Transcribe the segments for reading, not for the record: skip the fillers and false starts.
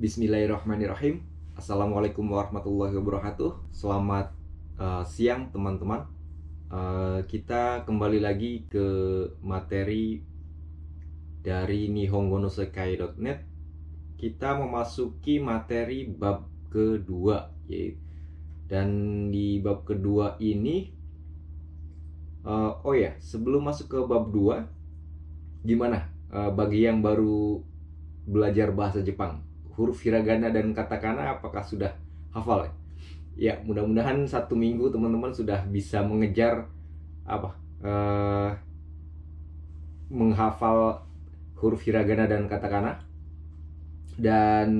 Bismillahirrahmanirrahim. Assalamualaikum warahmatullahi wabarakatuh. Selamat siang teman-teman. Kita kembali lagi ke materi dari nihongonosekai.net. Kita memasuki materi bab kedua, dan di bab kedua ini sebelum masuk ke bab 2, gimana bagi yang baru belajar bahasa Jepang, huruf hiragana dan katakana apakah sudah hafal? Ya, mudah-mudahan 1 minggu teman-teman sudah bisa mengejar menghafal huruf hiragana dan katakana. Dan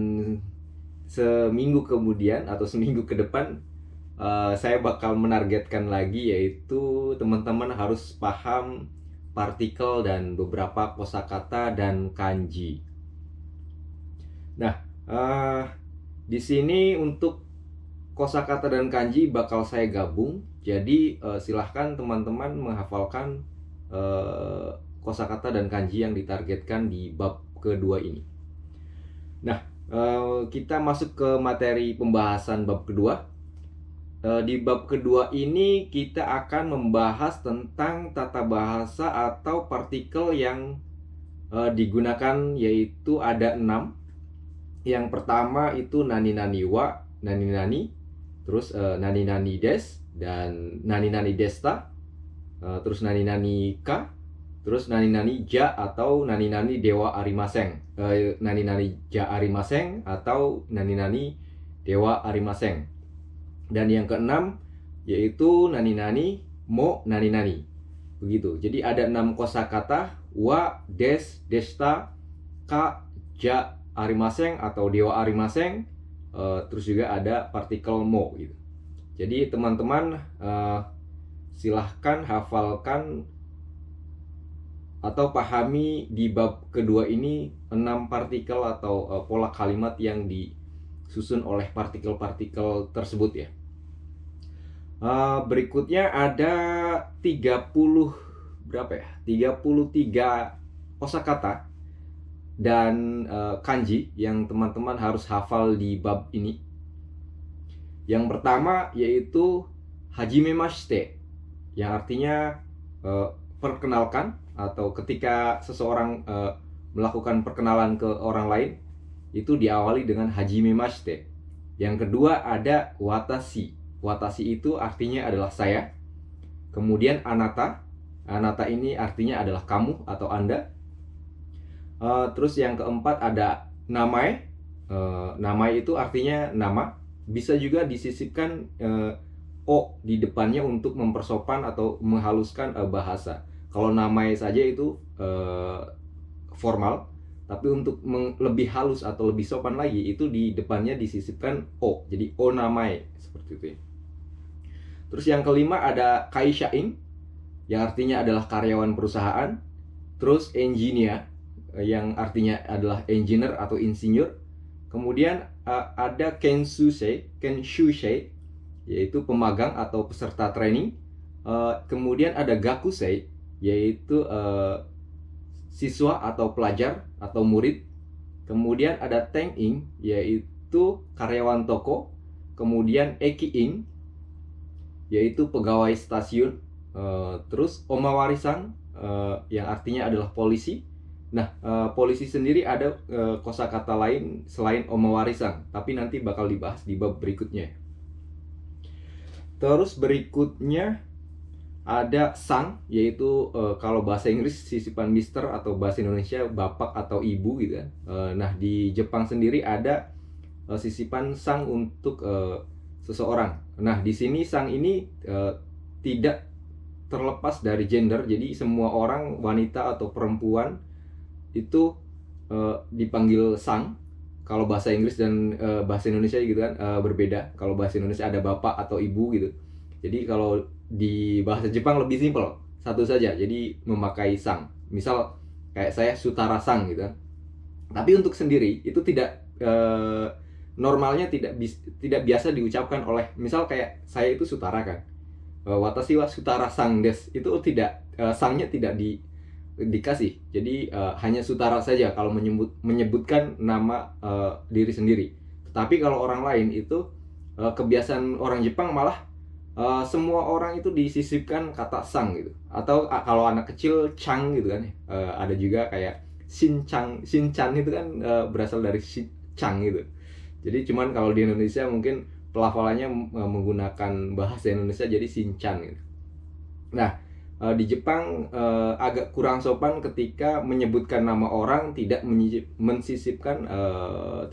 seminggu kemudian atau seminggu ke depan saya bakal menargetkan lagi, yaitu teman-teman harus paham partikel dan beberapa kosakata dan kanji. Nah, di sini untuk kosakata dan kanji bakal saya gabung. Jadi silahkan teman-teman menghafalkan kosakata dan kanji yang ditargetkan di bab kedua ini. Nah, kita masuk ke materi pembahasan bab kedua. Di bab kedua ini kita akan membahas tentang tata bahasa atau partikel yang digunakan, yaitu ada 6. Yang pertama itu nani-nani wa, nani-nani, terus nani-nani des, dan nani-nani desta, terus nani-nani ka, terus nani-nani ja atau nani-nani dewa arimaseng, nani-nani ja arimaseng atau nani-nani dewa arimaseng. Dan yang keenam yaitu nani-nani mo nani-nani. Begitu. Jadi ada 6 kosakata: wa, des, desta, ka, ja arimaseng atau dewa arimaseng, terus juga ada partikel mo gitu. Jadi teman-teman silahkan hafalkan atau pahami di bab kedua ini 6 partikel atau pola kalimat yang disusun oleh partikel-partikel tersebut ya. Berikutnya ada 33 kosakata dan kanji yang teman-teman harus hafal di bab ini. Yang pertama yaitu hajimemashite, yang artinya perkenalkan, atau ketika seseorang melakukan perkenalan ke orang lain itu diawali dengan hajimemashite. Yang kedua ada watashi. Watashi itu artinya adalah saya. Kemudian anata. Anata ini artinya adalah kamu atau Anda. Terus yang keempat ada namae. Namae itu artinya nama. Bisa juga disisipkan o di depannya untuk mempersopan atau menghaluskan bahasa. Kalau namae saja itu formal, tapi untuk lebih halus atau lebih sopan lagi itu di depannya disisipkan o. Jadi o namae, seperti itu ya. Terus yang kelima ada kaishain, yang artinya adalah karyawan perusahaan. Terus engineer, yang artinya adalah engineer atau insinyur. Kemudian ada kenshusei, yaitu pemagang atau peserta training. Kemudian ada gakusei, yaitu siswa atau pelajar atau murid. Kemudian ada tenin, yaitu karyawan toko. Kemudian ekiin, yaitu pegawai stasiun. Terus omawarisan, yang artinya adalah polisi. Nah, polisi sendiri ada kosakata lain selain omawarisan, tapi nanti bakal dibahas di bab berikutnya. Terus berikutnya ada sang, yaitu kalau bahasa Inggris sisipan mister, atau bahasa Indonesia bapak atau ibu gitu kan. Nah, di Jepang sendiri ada sisipan sang untuk seseorang. Nah, di sini sang ini tidak terlepas dari gender, jadi semua orang, wanita atau perempuan itu dipanggil sang. Kalau bahasa Inggris dan bahasa Indonesia gitu kan berbeda. Kalau bahasa Indonesia ada bapak atau ibu gitu. Jadi kalau di bahasa Jepang lebih simpel, satu saja, jadi memakai sang. Misal kayak saya Sutara sang gitu kan. Tapi untuk sendiri itu tidak normalnya tidak biasa diucapkan oleh, misal kayak saya itu Sutara kan. Watashi wa Sutara sang des, itu tidak, sangnya tidak di dikasih. Jadi hanya sutara saja kalau menyebutkan nama diri sendiri. Tetapi kalau orang lain itu kebiasaan orang Jepang malah semua orang itu disisipkan kata sang gitu. Atau kalau anak kecil chang gitu kan. Ada juga kayak shinchan itu kan berasal dari chang gitu. Jadi cuman kalau di Indonesia mungkin pelafalannya menggunakan bahasa Indonesia jadi shinchan gitu. Nah, di Jepang agak kurang sopan ketika menyebutkan nama orang tidak mensisipkan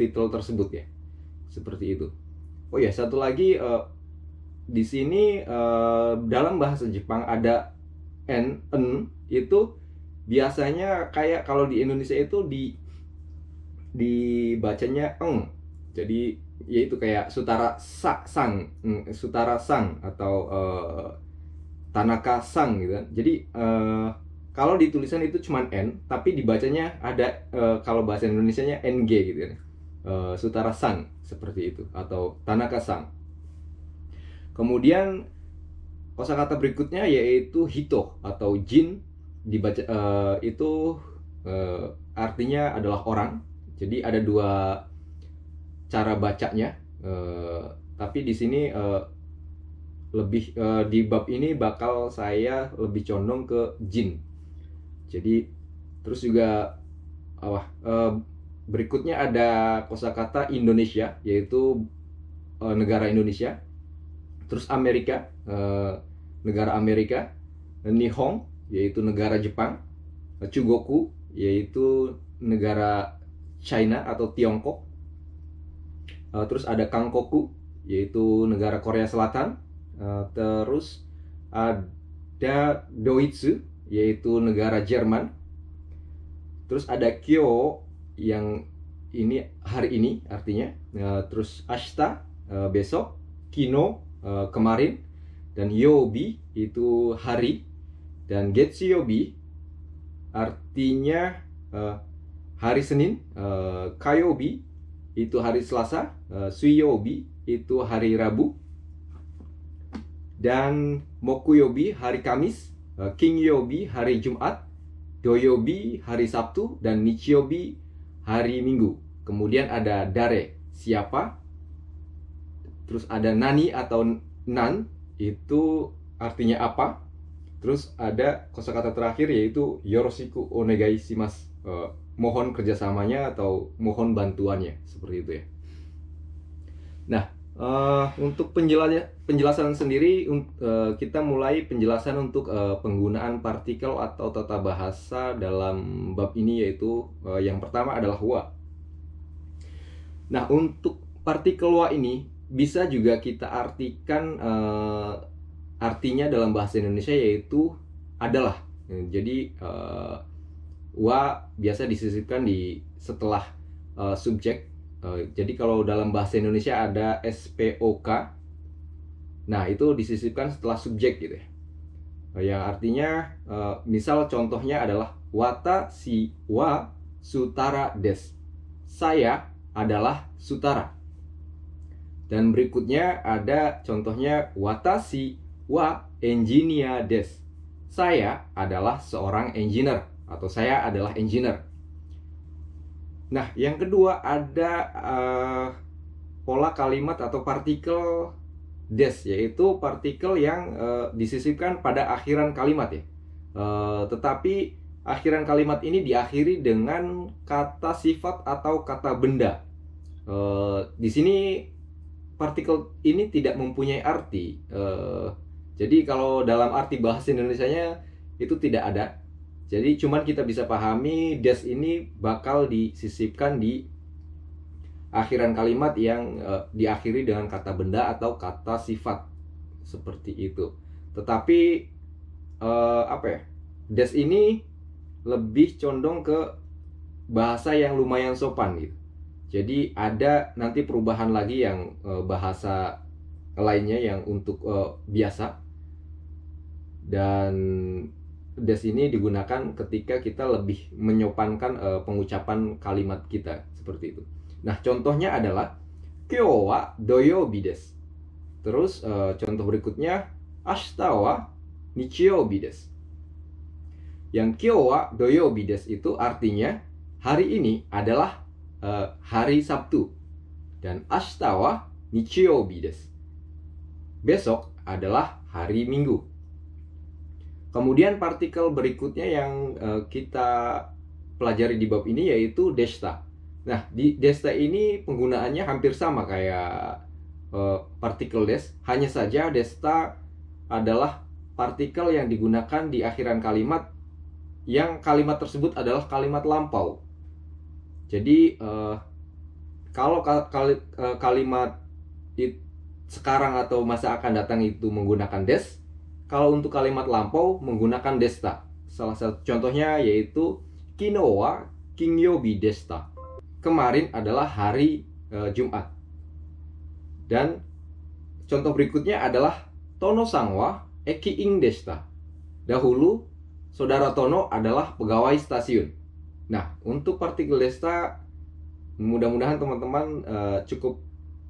titel tersebut ya. Seperti itu. Oh ya, satu lagi di sini dalam bahasa Jepang ada en itu biasanya kayak kalau di Indonesia itu dibacanya eng. Jadi yaitu kayak sutara sang atau Tanaka sang gitu kan. Jadi kalau di tulisan itu cuman N, tapi dibacanya ada kalau bahasa Indonesianya NG gitu kan. Sutara sang seperti itu atau Tanaka sang. Kemudian kosakata berikutnya yaitu hito atau jin, dibaca itu artinya adalah orang. Jadi ada dua cara bacanya. Tapi di sini lebih di bab ini bakal saya lebih condong ke jin. Jadi terus juga berikutnya ada kosakata Indonesia yaitu negara Indonesia. Terus Amerika, negara Amerika. Nihon yaitu negara Jepang. Chugoku yaitu negara China atau Tiongkok. Terus ada Kangkoku yaitu negara Korea Selatan. Terus ada Doitsu yaitu negara Jerman. Terus ada Kyo yang ini hari ini artinya. Terus Ashita besok, Kino kemarin, dan Yobi itu hari, dan Getsuyobi artinya hari Senin, Kayobi itu hari Selasa, Suiyobi itu hari Rabu, dan Mokuyobi hari Kamis, Kingyobi hari Jumat, Doyobi hari Sabtu, dan Nichiyobi hari Minggu. Kemudian ada Dare, siapa. Terus ada Nani atau Nan, itu artinya apa. Terus ada kosakata terakhir yaitu Yoroshiku onegai shimasu, mohon kerjasamanya atau mohon bantuannya, seperti itu ya. Nah, untuk penjelasan sendiri, kita mulai penjelasan untuk penggunaan partikel atau tata bahasa dalam bab ini, yaitu yang pertama adalah wa. Nah, untuk partikel wa ini bisa juga kita artikan artinya dalam bahasa Indonesia yaitu adalah. Jadi wa biasa disisipkan di setelah subjek. Jadi kalau dalam bahasa Indonesia ada SPOK, nah itu disisipkan setelah subjek gitu ya. Yang artinya misal contohnya adalah watashi wa sutara desu, saya adalah sutara. Dan berikutnya ada contohnya watashi wa engineer desu, saya adalah seorang engineer atau saya adalah engineer. Nah, yang kedua ada pola kalimat atau partikel des, yaitu partikel yang disisipkan pada akhiran kalimat ya. Tetapi akhiran kalimat ini diakhiri dengan kata sifat atau kata benda. Di sini partikel ini tidak mempunyai arti. Jadi kalau dalam arti bahasa Indonesianya itu tidak ada. Jadi cuman kita bisa pahami des ini bakal disisipkan di akhiran kalimat yang diakhiri dengan kata benda atau kata sifat, seperti itu. Tetapi des ini lebih condong ke bahasa yang lumayan sopan gitu. Jadi ada nanti perubahan lagi yang bahasa lainnya yang untuk biasa. Dan des ini digunakan ketika kita lebih menyopankan pengucapan kalimat kita, seperti itu. Nah, contohnya adalah kyou wa doyoubi desu. Terus contoh berikutnya ashita wa nichiyoubi desu. Yang kyo wa doyobi desu itu artinya hari ini adalah hari Sabtu. Dan ashita wa nichiyobi desu. Besok adalah hari Minggu. Kemudian partikel berikutnya yang kita pelajari di bab ini yaitu deshita. Nah, di deshita ini penggunaannya hampir sama kayak partikel des. Hanya saja deshita adalah partikel yang digunakan di akhiran kalimat yang kalimat tersebut adalah kalimat lampau. Jadi kalau kalimat sekarang atau masa akan datang itu menggunakan des, kalau untuk kalimat lampau menggunakan deshita. Salah satu contohnya yaitu kino wa kinyobi deshita. Kemarin adalah hari Jumat. Dan contoh berikutnya adalah Tono-san wa ekiin deshita. Dahulu Saudara Tono adalah pegawai stasiun. Nah, untuk partikel deshita mudah-mudahan teman-teman cukup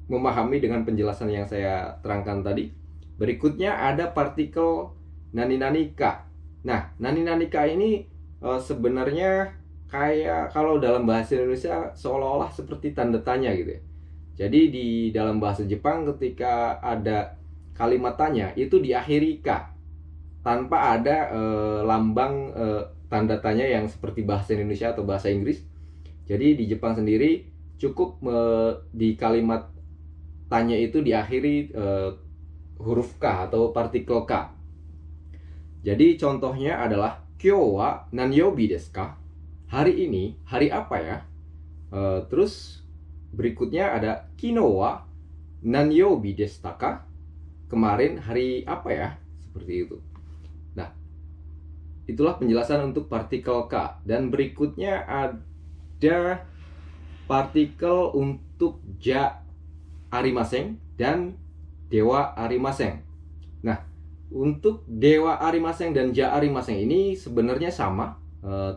memahami dengan penjelasan yang saya terangkan tadi. Berikutnya ada partikel nani-nani ka. Nah, nani-nani ka ini sebenarnya kayak kalau dalam bahasa Indonesia seolah-olah seperti tanda tanya gitu ya. Jadi di dalam bahasa Jepang ketika ada kalimat tanya itu diakhiri ka tanpa ada lambang tanda tanya yang seperti bahasa Indonesia atau bahasa Inggris. Jadi di Jepang sendiri cukup di kalimat tanya itu diakhiri huruf K atau partikel K. Jadi contohnya adalah kyo wa nanyobi desu ka? Hari ini, hari apa ya? Terus berikutnya ada kino wa nanyobi desu ka? Kemarin hari apa ya? Seperti itu. Nah, itulah penjelasan untuk partikel K. Dan berikutnya ada partikel untuk ja arimasen dan dewa arimasen. Nah, untuk dewa arimasen dan ja arimasen ini sebenarnya sama,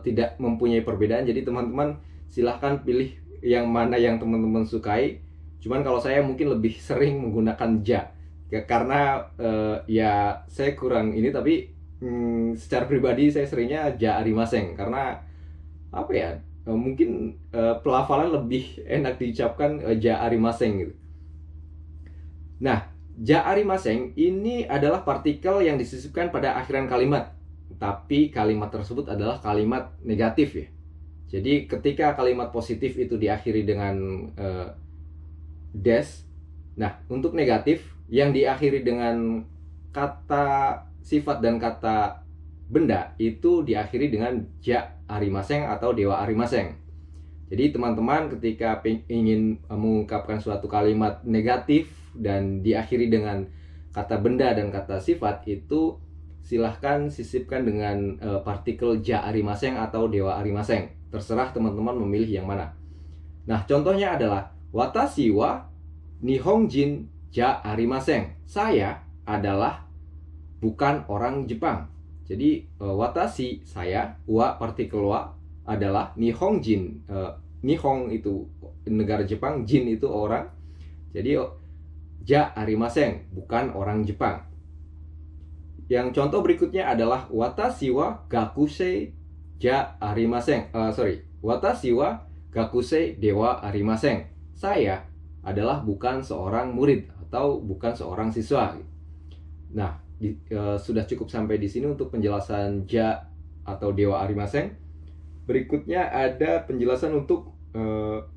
tidak mempunyai perbedaan. Jadi teman-teman silahkan pilih yang mana yang teman-teman sukai. Cuman kalau saya mungkin lebih sering menggunakan ja, karena ya saya kurang ini, tapi secara pribadi saya seringnya ja arimasen karena apa ya, mungkin pelafalan lebih enak diucapkan ja arimasen gitu. Nah, ja arimasen ini adalah partikel yang disisipkan pada akhiran kalimat, tapi kalimat tersebut adalah kalimat negatif ya. Jadi ketika kalimat positif itu diakhiri dengan des. Nah, untuk negatif yang diakhiri dengan kata sifat dan kata benda itu diakhiri dengan ja arimasen atau dewa arimasen. Jadi teman-teman ketika ingin mengungkapkan suatu kalimat negatif dan diakhiri dengan kata benda dan kata sifat, itu silahkan sisipkan dengan partikel ja arimasen atau dewa arimasen. Terserah teman-teman memilih yang mana. Nah, contohnya adalah watashi wa nihonjin ja arimasen. Saya adalah bukan orang Jepang. Jadi watashi, saya, wa partikel wa adalah nihonjin. Nihon itu negara Jepang, jin itu orang. Jadi ja arimasen, bukan orang Jepang. Yang contoh berikutnya adalah watashi wa gakusei ja arimasen. Watashi wa gakusei dewa arimasen. Saya adalah bukan seorang murid atau bukan seorang siswa. Nah, sudah cukup sampai di sini untuk penjelasan ja atau dewa arimasen. Berikutnya ada penjelasan untuk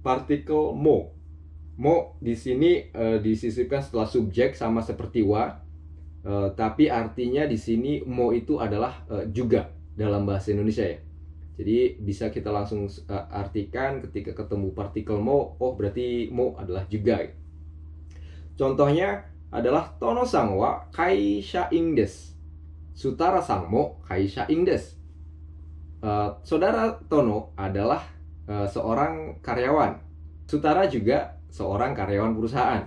partikel mo. Mo di sini disisipkan setelah subjek sama seperti wa, tapi artinya di sini mo itu adalah juga dalam bahasa Indonesia ya. Jadi bisa kita langsung artikan ketika ketemu partikel mo, oh berarti mo adalah juga. Contohnya adalah Tono-san wa kaishain desu. Sutara-san mo kaishain desu. Saudara Tono adalah seorang karyawan. Sutara juga seorang karyawan perusahaan.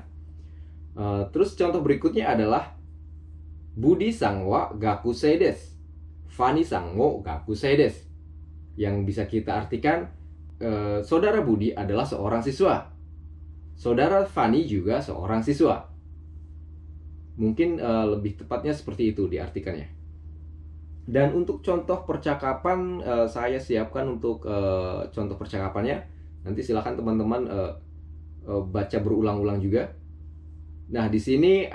Terus contoh berikutnya adalah Budi-san wa gakusei desu. Fani-san mo gakusei desu. Yang bisa kita artikan saudara Budi adalah seorang siswa. Saudara Fani juga seorang siswa. Mungkin lebih tepatnya seperti itu diartikannya. Dan untuk contoh percakapan saya siapkan untuk contoh percakapannya. Nanti silakan teman-teman baca berulang-ulang juga. Nah, di sini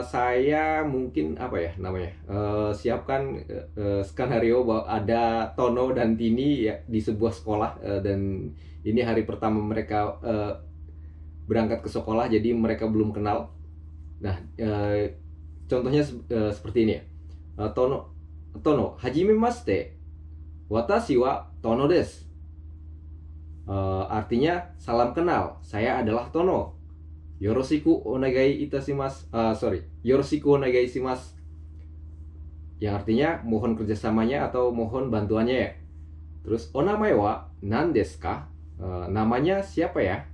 saya mungkin apa ya namanya? Siapkan skenario bahwa ada Tono dan Tini ya di sebuah sekolah, dan ini hari pertama mereka berangkat ke sekolah, jadi mereka belum kenal. Nah, contohnya seperti ini ya. Tono, hajimemashite. Watashi wa Tono desu. Artinya salam kenal, saya adalah Tono. Yoroshiku onegai itasimasu. Yoroshiku onegai shimasu. Yang artinya mohon kerjasamanya atau mohon bantuannya ya. Terus onamae wa nan desu ka? Namanya siapa ya?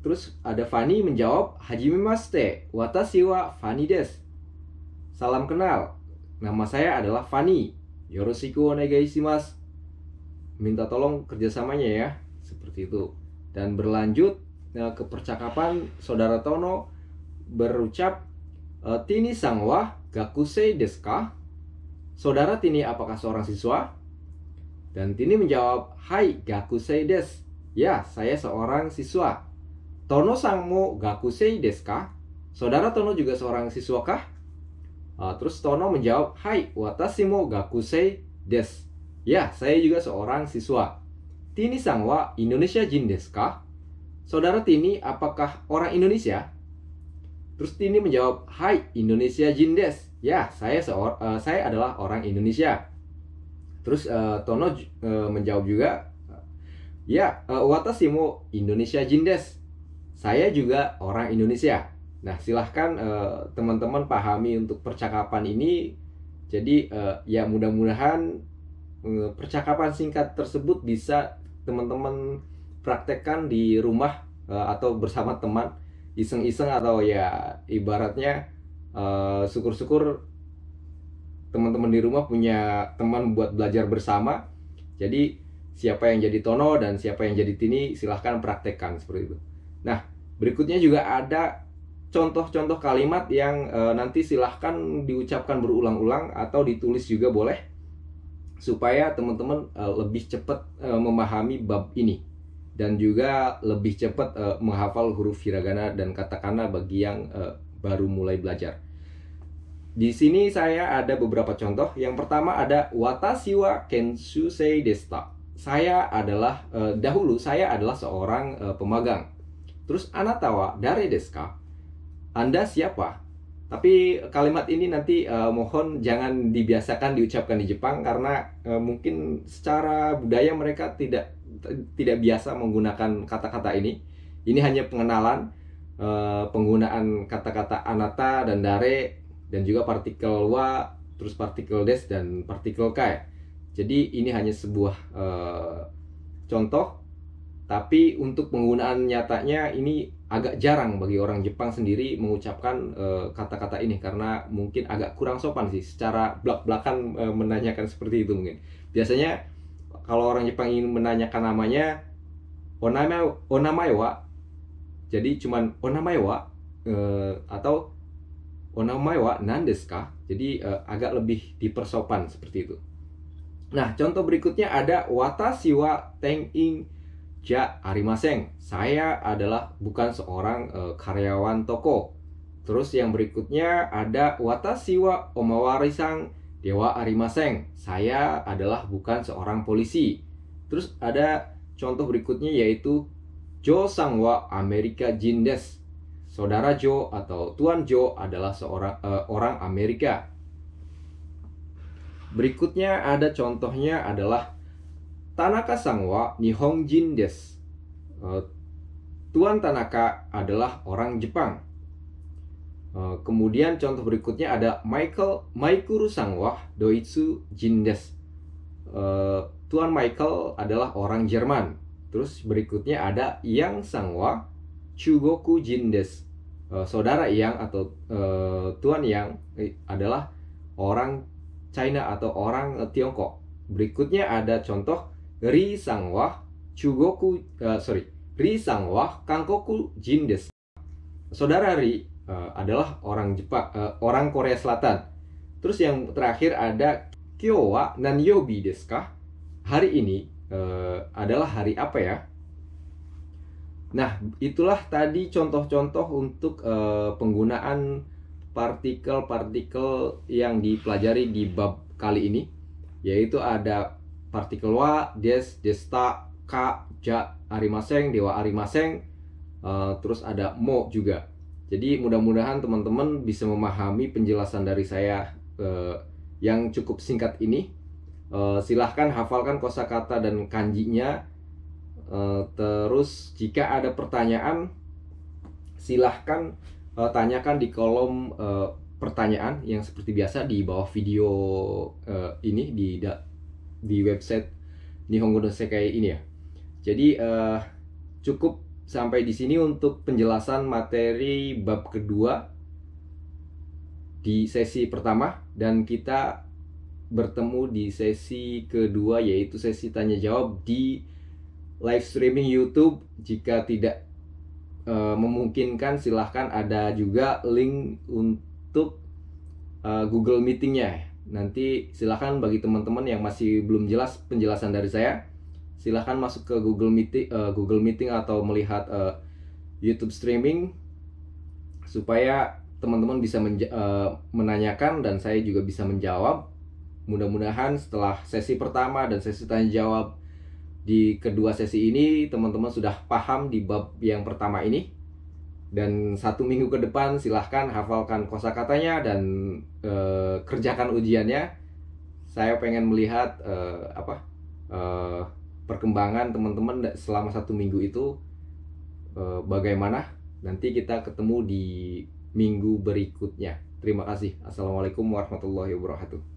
Terus ada Fanny menjawab, hajimemashite, watashi wa Fanny desu. Salam kenal, nama saya adalah Fanny. Yoroshiku onegai shimasu. Minta tolong kerjasamanya ya, seperti itu. Dan berlanjut ke percakapan, saudara Tono berucap, Tini-san wa gakusei desu ka? Saudara Tini apakah seorang siswa? Dan Tini menjawab, hai gakusei desu. Ya, saya seorang siswa. Tono-san mo gakusei desu ka? Saudara Tono juga seorang siswa kah? Terus Tono menjawab, hai watashi mo gakusei desu. Ya, saya juga seorang siswa. Tini-san wa Indonesia jin desu ka? Saudara Tini apakah orang Indonesia? Terus Tini menjawab, hai Indonesia jin desu. Ya, saya adalah orang Indonesia. Terus Tono menjawab juga, ya, watashi mo Indonesia jin desu. Saya juga orang Indonesia. Nah, silahkan teman-teman pahami untuk percakapan ini. Jadi ya mudah-mudahan percakapan singkat tersebut bisa teman-teman praktekkan di rumah atau bersama teman, iseng-iseng, atau ya ibaratnya syukur-syukur teman-teman di rumah punya teman buat belajar bersama. Jadi siapa yang jadi Tono dan siapa yang jadi Tini, silahkan praktekkan seperti itu. Nah, berikutnya juga ada contoh-contoh kalimat yang nanti silahkan diucapkan berulang-ulang atau ditulis juga boleh, supaya teman-teman lebih cepat memahami bab ini dan juga lebih cepat menghafal huruf hiragana dan katakana bagi yang baru mulai belajar. Di sini saya ada beberapa contoh. Yang pertama ada watashi wa kenshusei deshita. Saya adalah dahulu saya adalah seorang pemagang. Terus anata wa dare desu ka? Anda siapa? Tapi kalimat ini nanti mohon jangan dibiasakan diucapkan di Jepang, karena mungkin secara budaya mereka tidak biasa menggunakan kata-kata ini. Ini hanya pengenalan penggunaan kata-kata anata dan dare, dan juga partikel wa, terus partikel des dan partikel kai. Jadi ini hanya sebuah contoh, tapi untuk penggunaan nyatanya ini agak jarang bagi orang Jepang sendiri mengucapkan kata-kata ini, karena mungkin agak kurang sopan sih secara belak-belakan menanyakan seperti itu. Mungkin biasanya kalau orang Jepang ingin menanyakan namanya, onamae wa, jadi cuman onamae wa atau onamae wa nan desu ka? Jadi agak lebih dipersopan seperti itu. Nah, contoh berikutnya ada watashi wa tenin ja arimasen. Saya adalah bukan seorang karyawan toko. Terus yang berikutnya ada watashi wa omawari-san dewa arimasen. Saya adalah bukan seorang polisi. Terus ada contoh berikutnya yaitu Jo-san wa Amerika jin desu. Saudara Jo atau Tuan Jo adalah seorang orang Amerika. Berikutnya ada contohnya adalah Tanaka-san wa Nihonjin desu. Tuan Tanaka adalah orang Jepang. Kemudian contoh berikutnya ada Maikuru-san wa Doitsu jin desu. Tuan Michael adalah orang Jerman. Terus berikutnya ada Yang-san wa Chugoku jin desu. Saudara Yang atau Tuan Yang adalah orang China atau orang Tiongkok. Berikutnya ada contoh Ri-san wa Ri-san wa Kankoku jin desu. Saudara Ri adalah orang Jepang, orang Korea Selatan. Terus yang terakhir ada Kyo wa nanyobi desu ka? Hari ini adalah hari apa ya? Nah, itulah tadi contoh-contoh untuk penggunaan partikel-partikel yang dipelajari di bab kali ini, yaitu ada partikel wa, des, desta, ka, ja, arimaseng, dewa arimaseng, terus ada mo juga. Jadi mudah-mudahan teman-teman bisa memahami penjelasan dari saya yang cukup singkat ini. Silahkan hafalkan kosakata dan kanjinya. Terus jika ada pertanyaan, silahkan tanyakan di kolom pertanyaan yang seperti biasa di bawah video ini di website Nihongo no Sekai ini ya. Jadi cukup sampai di sini untuk penjelasan materi bab kedua di sesi pertama, dan kita bertemu di sesi kedua, yaitu sesi tanya jawab di live streaming YouTube. Jika tidak memungkinkan, silahkan ada juga link untuk Google Meeting-nya. Nanti silahkan bagi teman-teman yang masih belum jelas penjelasan dari saya, silahkan masuk ke Google Meeting atau melihat YouTube streaming, supaya teman-teman bisa menanyakan dan saya juga bisa menjawab. Mudah-mudahan setelah sesi pertama dan sesi tanya jawab di kedua sesi ini, teman-teman sudah paham di bab yang pertama ini. Dan 1 minggu ke depan silahkan hafalkan kosakatanya dan kerjakan ujiannya. Saya pengen melihat perkembangan teman-teman selama 1 minggu itu bagaimana. Nanti kita ketemu di minggu berikutnya. Terima kasih. Assalamualaikum warahmatullahi wabarakatuh.